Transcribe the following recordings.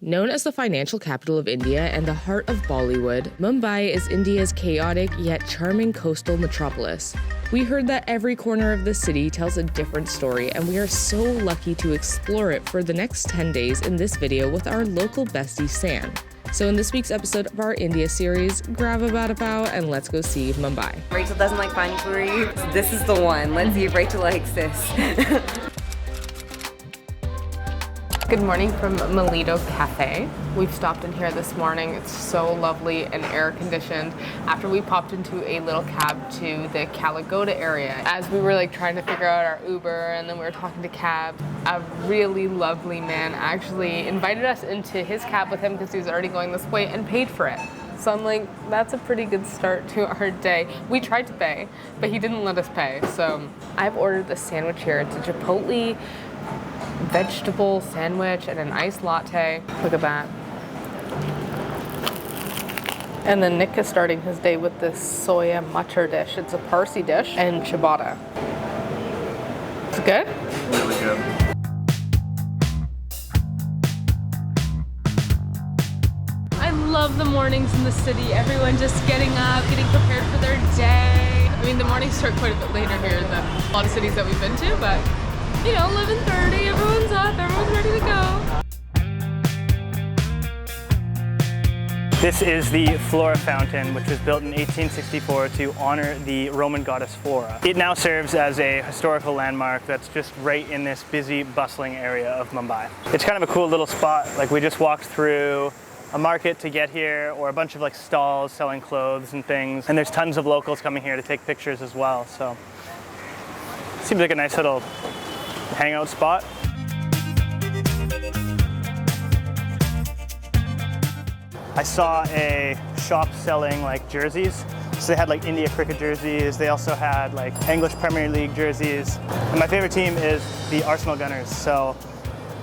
Known as the financial capital of India and the heart of Bollywood, Mumbai is India's chaotic yet charming coastal metropolis. We heard that every corner of the city tells a different story, and we are so lucky to explore it for the next 10 days in this video with our local bestie, Sam. So in this week's episode of our India series, grab a Vada pav and let's go see Mumbai. Rachel doesn't like pani puri. This is the one. Let's see if Rachel likes this. Good morning from Malido Cafe. We've stopped in here this morning. It's so lovely and air conditioned. After we popped into a little cab to the Caligoda area, as we were trying to figure out our Uber, and then we were talking to cab, a really lovely man actually invited us into his cab with him because he was already going this way and paid for it. So I'm like, that's a pretty good start to our day. We tried to pay, but he didn't let us pay. So I've ordered this sandwich here. It's a Chipotle vegetable sandwich and an iced latte. Look at that. And then Nick is starting his day with this soya mutton dish. It's a Parsi dish and ciabatta. It's good? Really good. I love the mornings in the city. Everyone just getting up, getting prepared for their day. I mean, the mornings start quite a bit later here than a lot of cities that we've been to, but you know, 11:30, everyone's up, everyone's ready to This is the Flora Fountain, which was built in 1864 to honor the Roman goddess Flora. It now serves as a historical landmark that's just right in this busy, bustling area of Mumbai. It's kind of a cool little spot. Like, we just walked through a market to get here, or a bunch of stalls selling clothes and things. And there's tons of locals coming here to take pictures as well. So it seems like a nice little hangout spot. I saw a shop selling jerseys. So they had India cricket jerseys. They also had English Premier League jerseys. And my favorite team is the Arsenal Gunners. So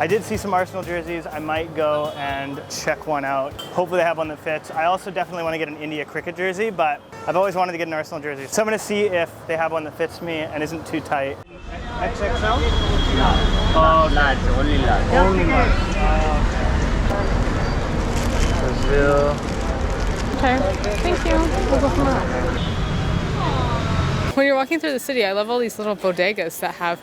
I did see some Arsenal jerseys. I might go and check one out. Hopefully they have one that fits. I also definitely want to get an India cricket jersey, but I've always wanted to get an Arsenal jersey. So I'm going to see if they have one that fits me and isn't too tight. XXL? Oh, large, only large. Only large. Brazil. Okay, thank you. We'll go from there. When you're walking through the city, I love all these little bodegas that have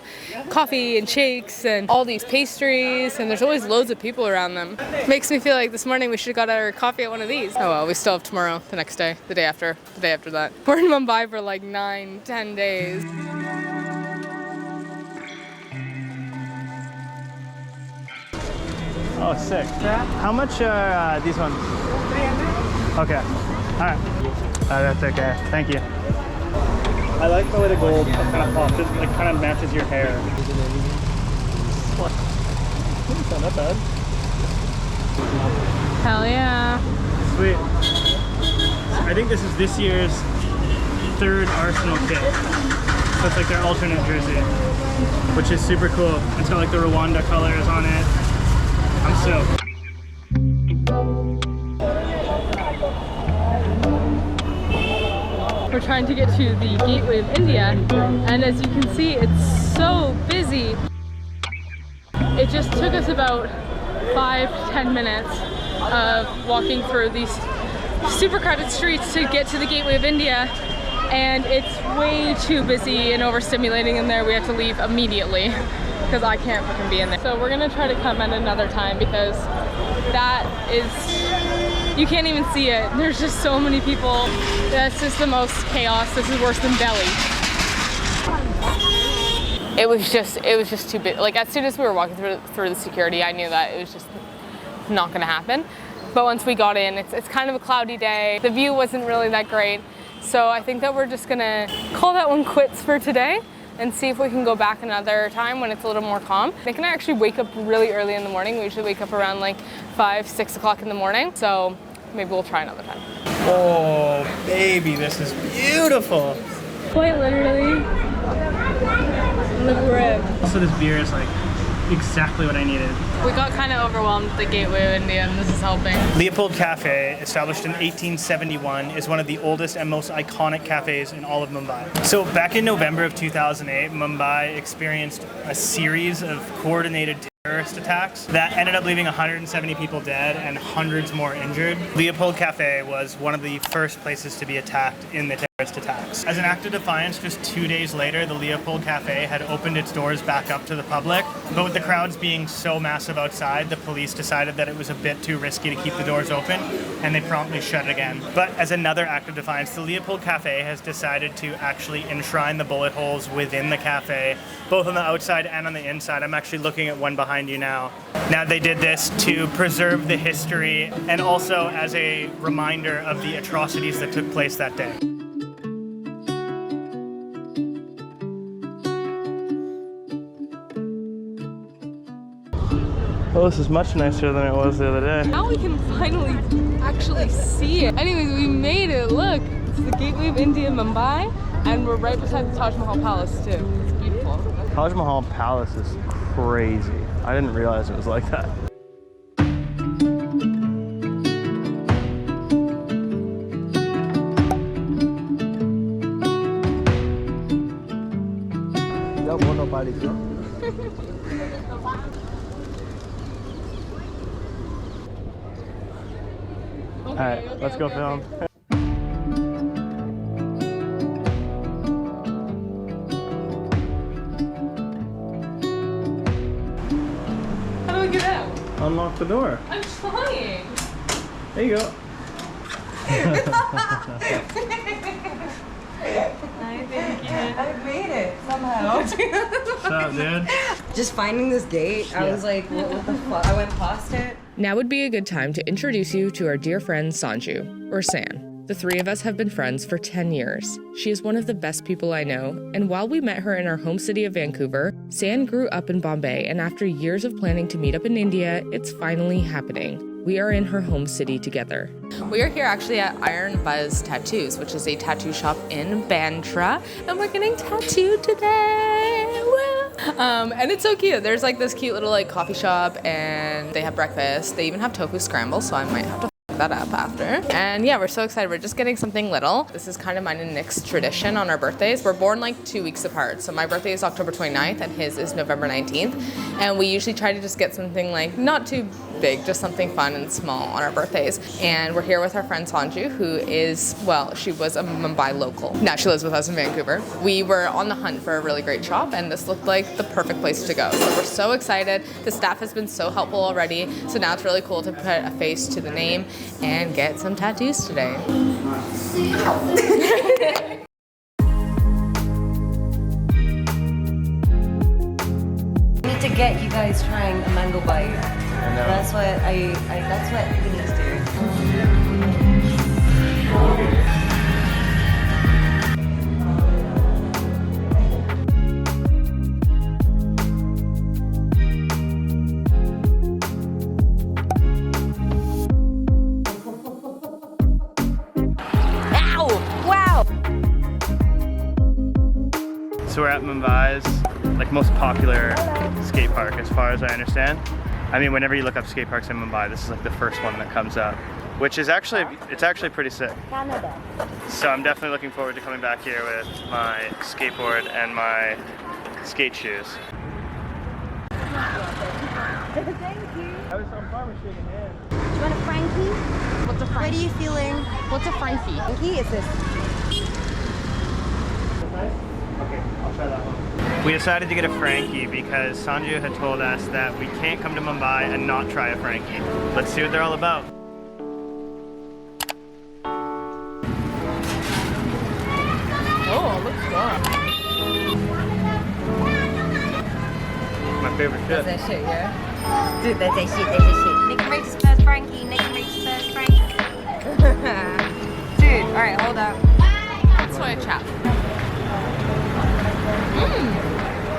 coffee and shakes and all these pastries, and there's always loads of people around them. Makes me feel like this morning we should have got our coffee at one of these. Oh well, we still have tomorrow, the next day, the day after that. We're in Mumbai for 9-10 days. Oh, sick. How much are these ones? 300. Okay. All right. That's okay. Thank you. I like the way the gold kind of pops. It kind of matches your hair. It's not bad. Hell yeah. Sweet. I think this is this year's 3rd Arsenal kit. So it's their alternate jersey, which is super cool. It's got the Rwanda colors on it. I'm stoked. We're trying to get to the gateway of India, and as you can see, it's so busy. It just took us about 5-10 minutes of walking through these super crowded streets to get to the gateway of India, and it's way too busy and overstimulating in there. We have to leave immediately because I can't fucking be in there. So we're gonna try to come at another time because that is, you can't even see it. There's just so many people. That's just the most chaos. This is worse than Delhi. It was just too big. As soon as we were walking through the security, I knew that it was just not gonna happen. But once we got in, it's kind of a cloudy day. The view wasn't really that great. So I think that we're just gonna call that one quits for today and see if we can go back another time when it's a little more calm. Nick and I actually wake up really early in the morning. We usually wake up around 5-6 o'clock in the morning. So maybe we'll try another time. Oh, baby, this is beautiful. Quite literally, the rib. Also, this beer is exactly what I needed. We got kind of overwhelmed at the gateway of India, and this is helping. Leopold Cafe, established in 1871, is one of the oldest and most iconic cafes in all of Mumbai. So back in November of 2008, Mumbai experienced a series of coordinated terrorist attacks that ended up leaving 170 people dead and hundreds more injured. Leopold Cafe was one of the first places to be attacked in the terrorist attacks. As an act of defiance, just 2 days later, the Leopold Cafe had opened its doors back up to the public, but with the crowds being so massive outside, the police decided that it was a bit too risky to keep the doors open, and they promptly shut it again. But as another act of defiance, the Leopold Cafe has decided to actually enshrine the bullet holes within the cafe, both on the outside and on the inside. I'm actually looking at one behind you now. Now, they did this to preserve the history and also as a reminder of the atrocities that took place that day. Oh, this is much nicer than it was the other day. Now we can finally actually see it. Anyways, we made it. Look, it's the Gateway of India, Mumbai, and we're right beside the Taj Mahal Palace too. It's beautiful. Taj Mahal Palace is crazy. I didn't realize it was like that. Alright, let's go film. How do we get out? Unlock the door. I'm trying. There you go. I think I made it somehow. What's up, dude? Just finding this gate, I was like, what the fuck? I went past it. Now would be a good time to introduce you to our dear friend Sanju, or San. The three of us have been friends for 10 years. She is one of the best people I know, and while we met her in our home city of Vancouver, San grew up in Bombay, and after years of planning to meet up in India, it's finally happening. We are in her home city together. We are here actually at Iron Buzz Tattoos, which is a tattoo shop in Bandra, and we're getting tattooed today. Woo! And it's so cute. There's like this cute little like coffee shop, and they have breakfast. They even have tofu scramble, so I might have to that up after. And yeah, we're so excited. We're just getting something little. This is kind of mine and Nick's tradition on our birthdays. We're born like 2 weeks apart. So my birthday is October 29th and his is November 19th. And we usually try to just get something like not too big, just something fun and small on our birthdays. And we're here with our friend Sanju, who is, well, she was a Mumbai local. Now she lives with us in Vancouver. We were on the hunt for a really great shop, and this looked like the perfect place to go. So we're so excited. The staff has been so helpful already. So now it's really cool to put a face to the name and get some tattoos today. To get you guys trying a mango bite. That's what that's what we need to do. Ow! Wow! So we're at Mumbai's like most popular skate park, as far as I understand. I mean, whenever you look up skate parks in Mumbai, this is like the first one that comes up, which is actually, it's actually pretty sick. Canada. So I'm definitely looking forward to coming back here with my skateboard and my skate shoes. Thank you. I was on farm shaking hands. Do you want a Frankie? What's a What are Frankie? you feeling? What's a Frankie? Frankie is this. Okay, I'll try that one. We decided to get a Frankie because Sanju had told us that we can't come to Mumbai and not try a Frankie. Let's see what they're all about. Oh, it looks good. My favorite shit. That's that shit, yeah? Dude, that's that shit, that's that shit. Nick Raychel's first Frankie, Nick Raychel's first Frankie. Dude, alright, hold up. That's why I chap.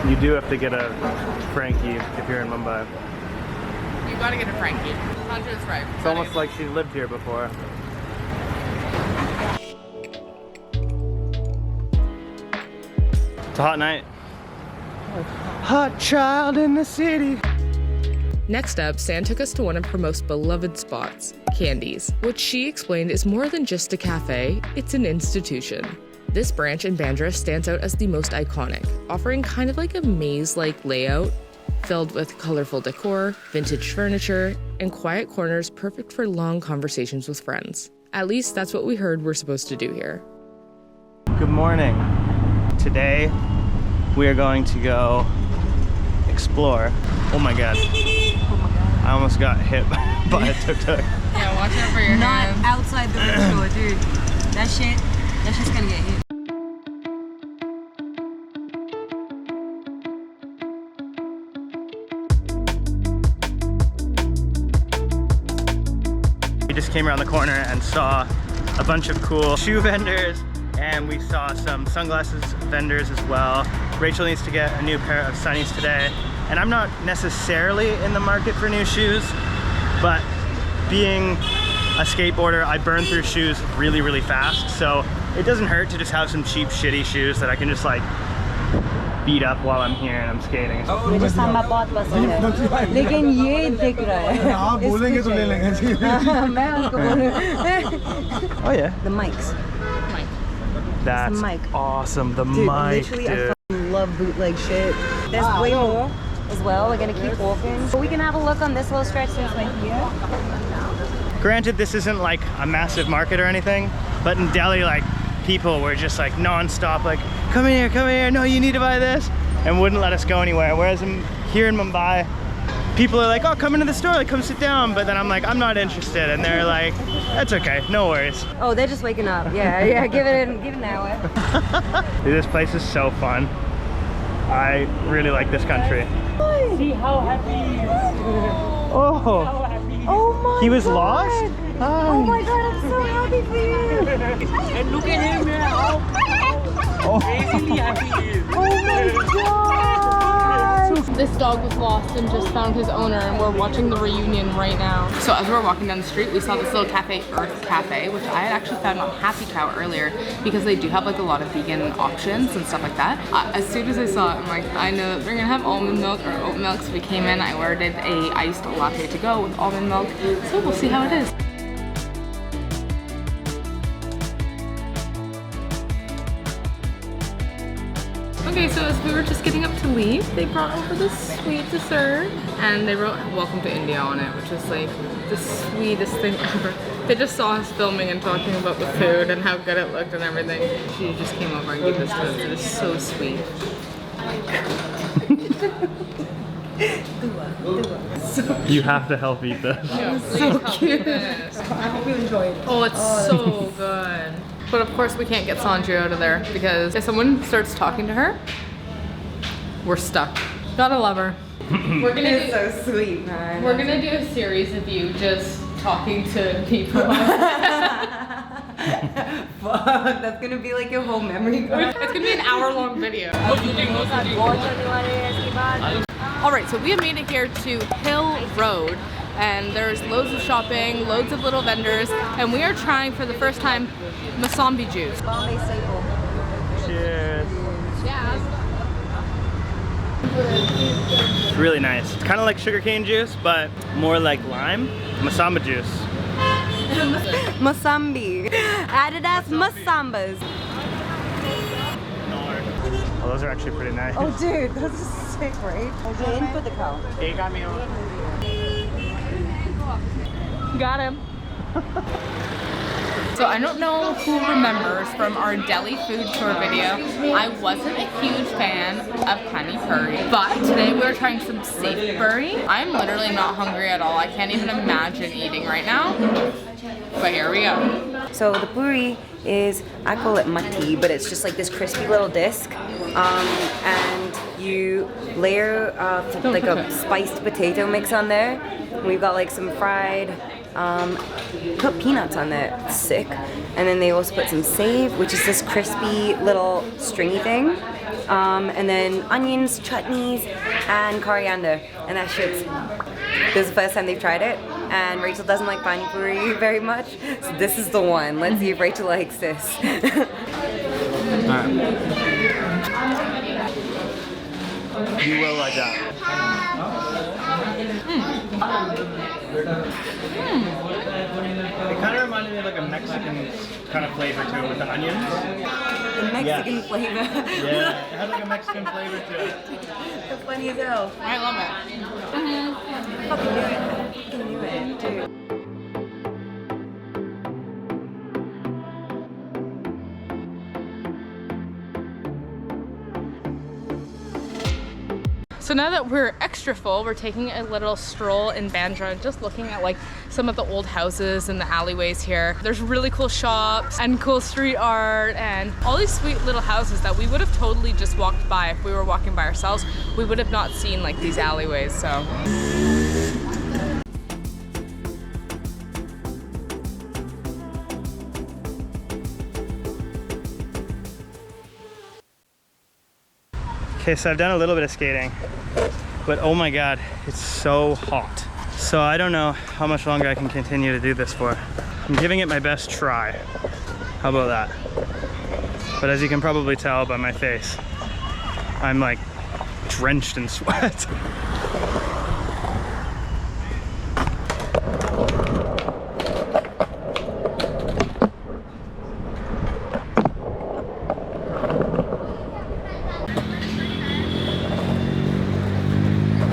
You do have to get a Frankie if you're in Mumbai. You gotta get a Frankie. Sanju's right. It's almost like she lived here before. It's a hot night. Hot child in the city. Next up, San took us to one of her most beloved spots, Candies, which she explained is more than just a cafe, it's an institution. This branch in Bandra stands out as the most iconic, offering kind of like a maze-like layout filled with colorful decor, vintage furniture, and quiet corners perfect for long conversations with friends. At least that's what we heard we're supposed to do here. Good morning. Today we are going to go explore. Oh my god. I almost got hit by a tuk-tuk. Yeah, watch out for your Not hands. outside the window, dude. That shit's gonna get hit. We just came around the corner and saw a bunch of cool shoe vendors, and we saw some sunglasses vendors as well. Rachel needs to get a new pair of sunnies today, and I'm not necessarily in the market for new shoes, but being a skateboarder, I burn through shoes really, really fast, so it doesn't hurt to just have some cheap, shitty shoes that I can just like beat up while I'm here and I'm skating. मुझे सांबा बहुत पसंद है, लेकिन ये दिख रहा है। आप बोलेंगे तो ले लेंगे। मैं उनको बोलूँ। Oh yeah. The mics. That's mic. awesome. The Dude, mic, literally, dude. I fucking love bootleg shit. There's way more as well. We're gonna keep walking. But we can have a look on this little stretch since we're here. Granted, this isn't like a massive market or anything, but in Delhi, like, people were just like non-stop, like, come here, no, you need to buy this, and wouldn't let us go anywhere. Whereas here in Mumbai, people are like, oh, come into the store, like, come sit down, but then I'm like, I'm not interested, and they're like, that's okay, no worries. Oh, they're just waking up. Yeah, give it an hour. Dude, this place is so fun. I really like this country. See how happy he is. Oh, How happy he is. Oh my he was God. lost? Oh my god, I'm so happy for you. And look at him, man. How crazily happy he is. Oh my god. This dog was lost and just found his owner, and we're watching the reunion right now. So as we're walking down the street, we saw this little cafe, Earth Cafe, which I had actually found on Happy Cow earlier because they do have like a lot of vegan options and stuff like that. As soon as I saw it, I'm like, I know they're gonna have almond milk or oat milk. So we came in, I ordered a iced latte to go with almond milk. So we'll see how it is. Okay, so as we were just getting up to leave, they brought over this sweet dessert, and they wrote "Welcome to India" on it, which is like the sweetest thing ever. They just saw us filming and talking about the food and how good it looked and everything. She just came over and gave this to us. It is so sweet. You have to help eat this. So cute. I hope you enjoy it. Oh, it's so good. But of course we can't get Sanju out of there because if someone starts talking to her, we're stuck. Gotta love her. We're gonna It's so sweet, man. We're gonna do a series of you just talking to people. Fuck, that's gonna be like your whole memory card. It's gonna be an hour-long video. Alright, so we have made it here to Hill Road, and there's loads of shopping, loads of little vendors, and we are trying for the first time Mosambi juice. Bombay staple. Cheers. Yeah. It's really nice. It's kind of like sugarcane juice, but more like lime. Mosambi juice. Mosambi. Adidas Mosambas. Oh, those are actually pretty nice. Oh dude, those are sick, right? Okay, in for the cow. Got him. So I don't know who remembers from our Delhi food tour video, I wasn't a huge fan of Pani Puri, but today we're trying some safe Puri. I'm literally not hungry at all. I can't even imagine eating right now, but here we go. So the puri is, I call it matti, but it's just like this crispy little disc, and you layer like a spiced potato mix on there. We've got like some fried put peanuts on there, it's sick. And then they also put some save, which is this crispy little stringy thing. And then onions, chutneys, and coriander. And that shit's, this is the first time they've tried it. And Rachel doesn't like pani puri very much, so this is the one. Let's see if Rachel likes this. Alright. You will like that. It kind of reminded me of like a Mexican kind of flavor to it with the onions. The Mexican flavor. Yeah, it had like a Mexican flavor to it. so funny as hell. I love it. Fucking knew it, dude. So now that we're extra full, we're taking a little stroll in Bandra, just looking at like some of the old houses and the alleyways here. There's really cool shops and cool street art and all these sweet little houses that we would have totally just walked by if we were walking by ourselves. We would have not seen like these alleyways, so. Okay, so I've done a little bit of skating, but oh my God, it's so hot. So I don't know how much longer I can continue to do this for. I'm giving it my best try. How about that? But as you can probably tell by my face, I'm like drenched in sweat.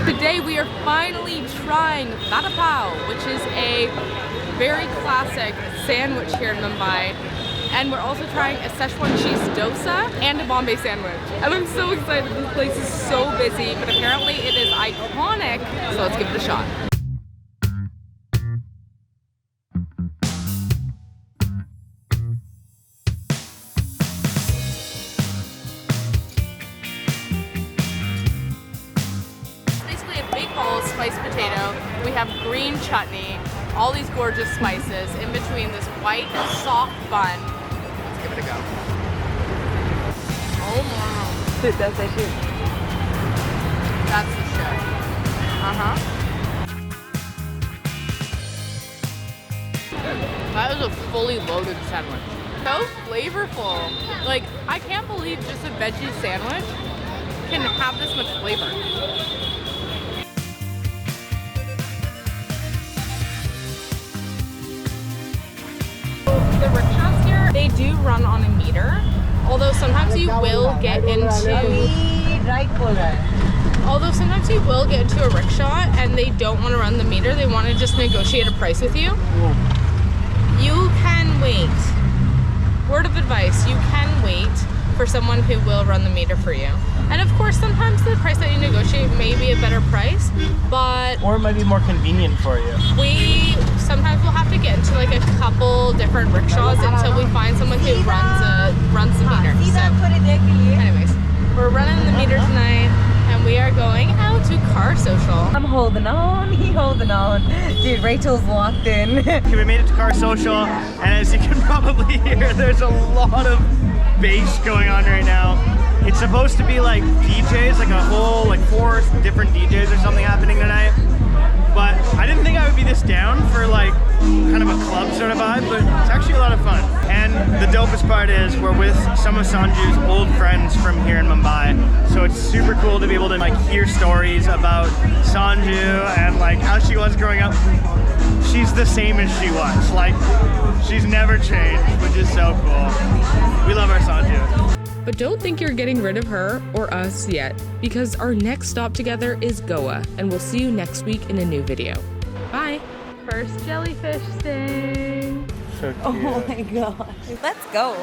Today we are finally trying Vada Pav, which is a very classic sandwich here in Mumbai. And we're also trying a Szechuan cheese dosa and a Bombay sandwich. And I'm so excited, this place is so busy, but apparently it is iconic. So let's give it a shot. Spiced potato, we have green chutney, all these gorgeous spices in between this white soft bun. Let's give it a go. Oh wow. Dude, that's the shit. That's the shit. That is a fully loaded sandwich. So flavorful. Like, I can't believe just a veggie sandwich can have this much flavor. The rickshaws here, they do run on a meter, although sometimes you will get into a rickshaw and they don't want to run the meter, they want to just negotiate a price with you. You can wait. Word of advice, you can wait for someone who will run the meter for you. And of course, sometimes the price that you negotiate may be a better price, but... Or it might be more convenient for you. We sometimes will have to get into like a couple different rickshaws until we find someone who runs the meter. So, anyways, we're running the meter tonight, and we are going out to Khar Social. I'm holding on, he's holding on. Dude, Rachel's locked in. Okay, we made it to Khar Social, and as you can probably hear, there's a lot of bass going on right now. It's supposed to be like DJs, like a whole, like 4 different DJs or something happening tonight. But I didn't think I would be this down for like kind of a club sort of vibe, but it's actually a lot of fun. And the dopest part is we're with some of Sanju's old friends from here in Mumbai. So it's super cool to be able to like hear stories about Sanju and like how she was growing up. She's the same as she was. Like, she's never changed, which is so cool. We love our Sanju. But don't think you're getting rid of her or us yet, because our next stop together is Goa, and we'll see you next week in a new video. Bye! First jellyfish sting. So cute. Oh my god. Let's go.